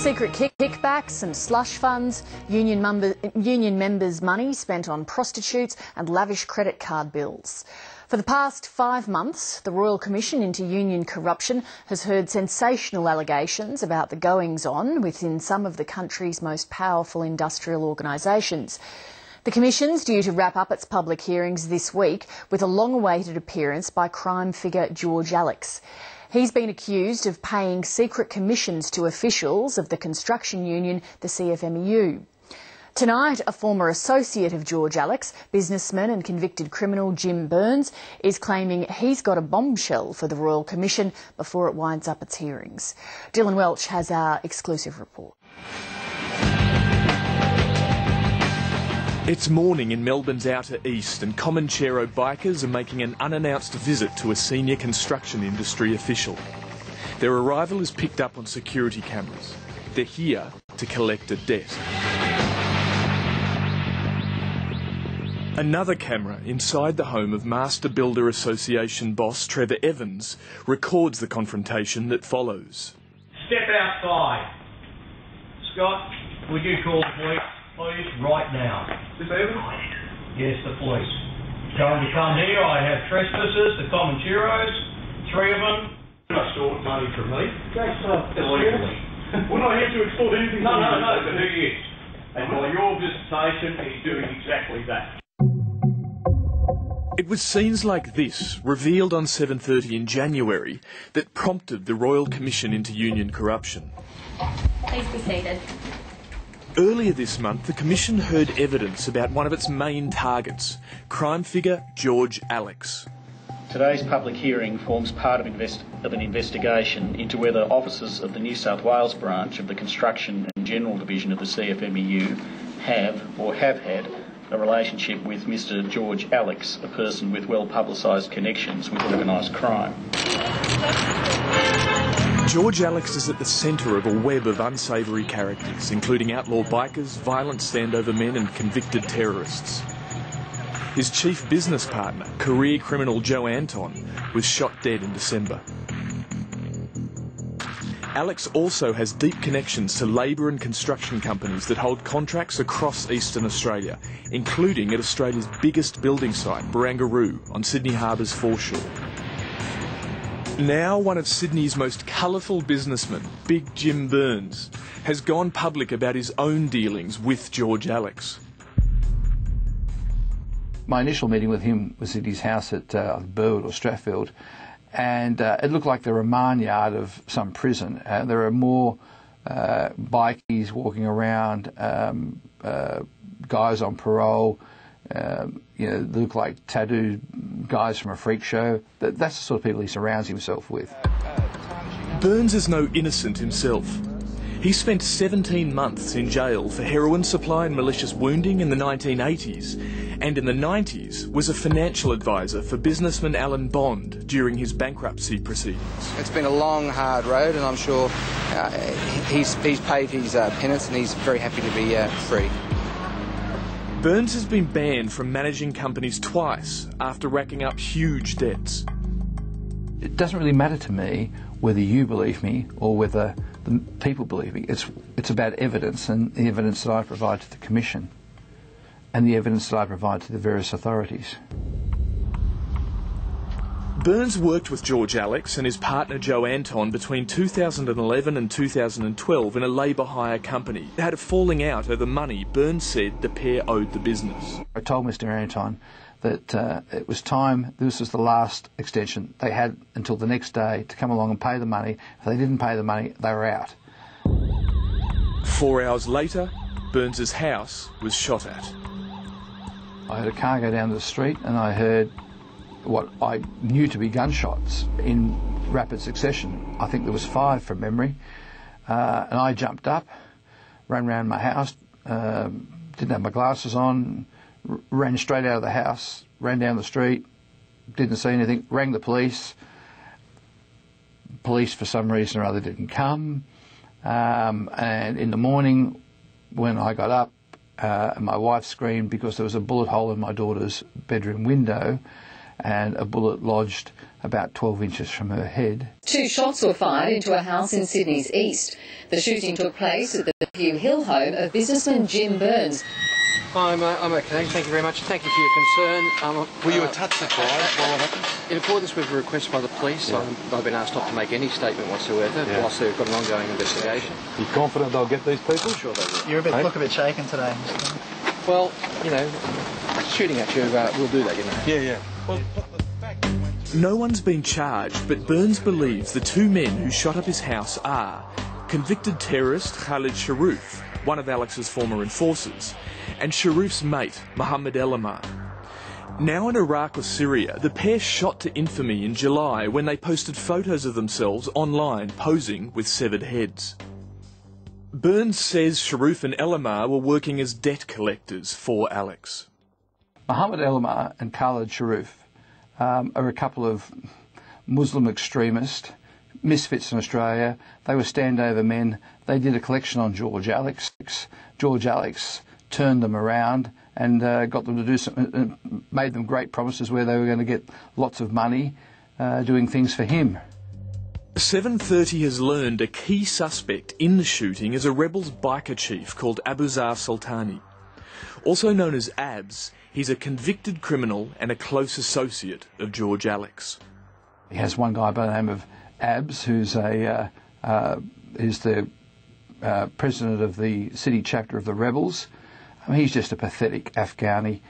Secret kickbacks and slush funds, union members' money spent on prostitutes and lavish credit card bills. For the past 5 months, the Royal Commission into Union Corruption has heard sensational allegations about the goings-on within some of the country's most powerful industrial organisations. The Commission's due to wrap up its public hearings this week with a long-awaited appearance by crime figure George Alex. He's been accused of paying secret commissions to officials of the construction union, the CFMEU. Tonight, a former associate of George Alex, businessman and convicted criminal Jim Burns, is claiming he's got a bombshell for the Royal Commission before it winds up its hearings. Dylan Welch has our exclusive report. It's morning in Melbourne's outer east and Comanchero bikers are making an unannounced visit to a senior construction industry official. Their arrival is picked up on security cameras. They're here to collect a debt. Another camera inside the home of Master Builder Association boss Trevor Evans records the confrontation that follows. Step outside. Scott, would you call the police, please, right now? This Evans? Yes, the police. Tell them to come here. I have trespassers, the Comancheros, 3 of them. You extort money from me. That's illegally. We're not here to extort anything. No, but who is? And by your visitation, he's doing exactly that. It was scenes like this, revealed on 7:30 in January, that prompted the Royal Commission into Union Corruption. Please be seated. Earlier this month, the Commission heard evidence about one of its main targets, crime figure George Alex. Today's public hearing forms part of an investigation into whether officers of the New South Wales branch of the Construction and General Division of the CFMEU have or have had a relationship with Mr George Alex, a person with well-publicised connections with organised crime. George Alex is at the centre of a web of unsavoury characters, including outlaw bikers, violent standover men and convicted terrorists. His chief business partner, career criminal Joe Anton, was shot dead in December. Alex also has deep connections to labour and construction companies that hold contracts across eastern Australia, including at Australia's biggest building site, Barangaroo, on Sydney Harbour's foreshore. Now one of Sydney's most colourful businessmen, Big Jim Burns, has gone public about his own dealings with George Alex. My initial meeting with him was at his house at Burwood or Strathfield, and it looked like the remand yard of some prison. There are more bikies walking around, guys on parole, they look like tattooed guys from a freak show. That's the sort of people he surrounds himself with. Burns is no innocent himself. He spent 17 months in jail for heroin supply and malicious wounding in the 1980s, and in the 90s was a financial advisor for businessman Alan Bond during his bankruptcy proceedings. It's been a long, hard road, and I'm sure he's paid his penance and he's very happy to be free. Burns has been banned from managing companies twice after racking up huge debts. It doesn't really matter to me whether you believe me or whether the people believe me. It's about evidence, and the evidence that I provide to the Commission and the evidence that I provide to the various authorities. Burns worked with George Alex and his partner Joe Anton between 2011 and 2012 in a labour hire company. They had a falling out over money Burns said the pair owed the business. I told Mr Anton that it was time, this was the last extension. They had until the next day to come along and pay the money. If they didn't pay the money, they were out. 4 hours later, Burns's house was shot at. I heard a car go down the street and I heard what I knew to be gunshots in rapid succession. I think there was 5 from memory. And I jumped up, ran around my house, didn't have my glasses on, ran straight out of the house, ran down the street, didn't see anything, rang the police. Police, for some reason or other, didn't come. And in the morning, when I got up, my wife screamed because there was a bullet hole in my daughter's bedroom window. and a bullet lodged about 12 inches from her head. 2 shots were fired into a house in Sydney's east. The shooting took place at the Pew Hill home of businessman Jim Burns. I'm okay, thank you very much. Thank you for your concern. Were you a touch surprised while it happened? In accordance with a request by the police, I've been asked not to make any statement whatsoever whilst they've got an ongoing investigation. You confident they'll get these people? Sure they will. You look a bit shaken today. Well, you know, shooting at you will do that, you know. Yeah. Well, No one's been charged, but Burns believes the 2 men who shot up his house are convicted terrorist Khaled Sharrouf, one of Alex's former enforcers, and Sharrouf's mate, Mohamed Elomar. Now in Iraq or Syria, the pair shot to infamy in July when they posted photos of themselves online posing with severed heads. Burns says Sharrouf and Elomar were working as debt collectors for Alex. Mohamed Elomar and Khaled Sharrouf are a couple of Muslim extremist misfits in Australia. They were standover men. They did a collection on George Alex. George Alex turned them around and got them to do something, made them great promises where they were going to get lots of money doing things for him. 730 has learned a key suspect in the shooting is a rebels biker chief called Abuzar Sultani. Also known as Abs, he's a convicted criminal and a close associate of George Alex. He has one guy by the name of Abs, who's the president of the city chapter of the rebels. I mean, he's just a pathetic Afghani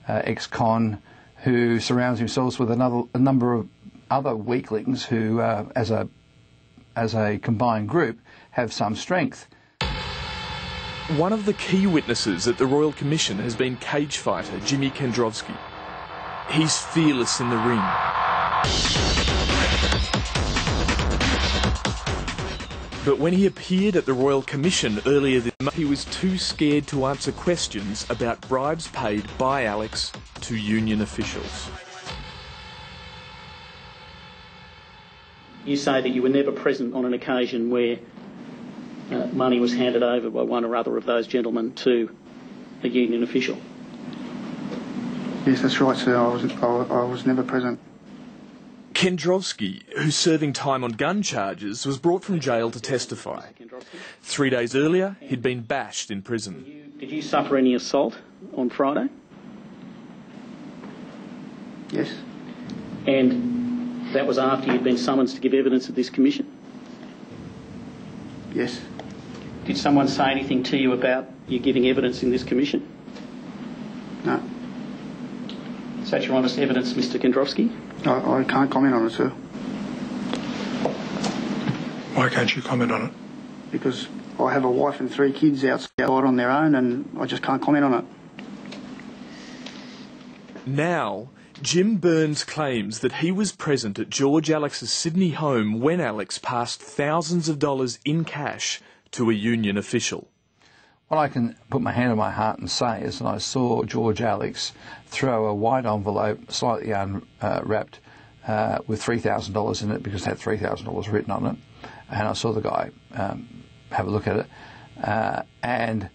ex-con who surrounds himself with a number of other weaklings who, as a combined group, have some strength. One of the key witnesses at the Royal Commission has been cage fighter Jimmy Kendrovsky. He's fearless in the ring. But when he appeared at the Royal Commission earlier this month, he was too scared to answer questions about bribes paid by Alex to union officials. You say that you were never present on an occasion where money was handed over by one or other of those gentlemen to a union official? Yes, that's right, sir. I was never present. Kendrovsky, who's serving time on gun charges, was brought from jail to testify. 3 days earlier, he'd been bashed in prison. Did you suffer any assault on Friday? Yes. And that was after you'd been summoned to give evidence at this commission? Yes. Did someone say anything to you about you giving evidence in this commission? No. Is that your honest evidence, Mr. Kendrovsky? I can't comment on it, sir. Why can't you comment on it? Because I have a wife and 3 kids outside on their own and I just can't comment on it. Now, Jim Burns claims that he was present at George Alex's Sydney home when Alex passed thousands of dollars in cash to a union official. What I can put my hand on my heart and say is that I saw George Alex throw a white envelope, slightly unwrapped, with $3,000 in it because it had $3,000 written on it. And I saw the guy have a look at it. And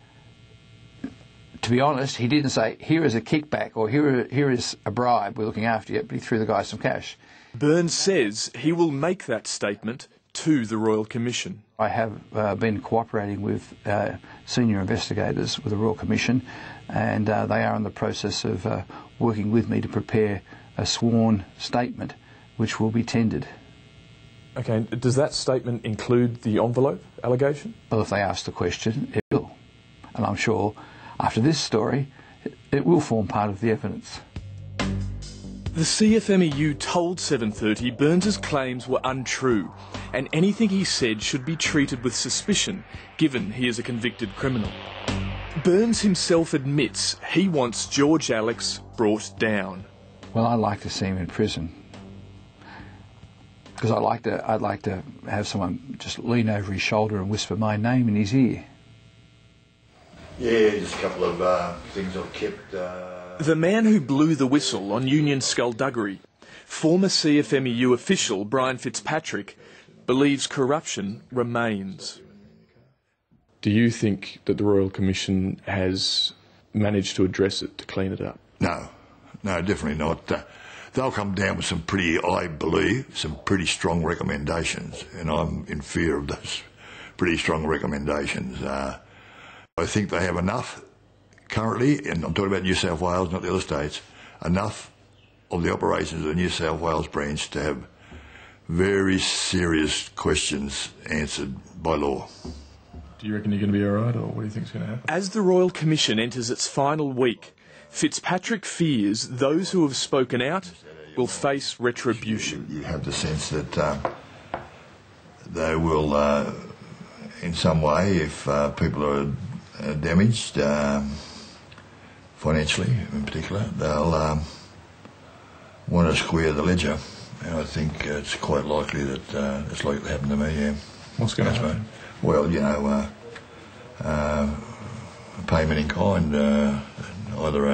to be honest, he didn't say, here is a kickback or here is a bribe, we're looking after you, but he threw the guy some cash. Burns says he will make that statement to the Royal Commission. I have been cooperating with senior investigators with the Royal Commission, and they are in the process of working with me to prepare a sworn statement which will be tendered. Okay, does that statement include the envelope allegation? Well, if they ask the question, it will. And I'm sure after this story, it will form part of the evidence. The CFMEU told 730 Burns's claims were untrue, and anything he said should be treated with suspicion, given he is a convicted criminal. Burns himself admits he wants George Alex brought down. Well, I'd like to see him in prison, because I'd like to have someone just lean over his shoulder and whisper my name in his ear. Yeah, just a couple of things I've kept. The man who blew the whistle on union skullduggery, former CFMEU official Brian Fitzpatrick, believes corruption remains. Do you think that the Royal Commission has managed to address it, to clean it up? No, definitely not. they'll come down with some pretty, I believe, some pretty strong recommendations, and I'm in fear of those pretty strong recommendations. I think they have enough currently, and I'm talking about New South Wales, not the other states, enough of the operations of the New South Wales branch to have very serious questions answered by law. Do you reckon you're going to be all right, or what do you think's going to happen? As the Royal Commission enters its final week, Fitzpatrick fears those who have spoken out will face retribution. You have the sense that they will, in some way, if people are damaged, financially in particular, they'll want to square the ledger. And I think it's quite likely that it's likely to happen to me, yeah. What's going to happen? Well, you know, payment in kind, either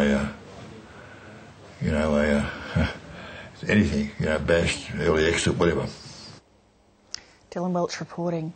anything, you know, bashed, early exit, whatever. Dylan Welch reporting.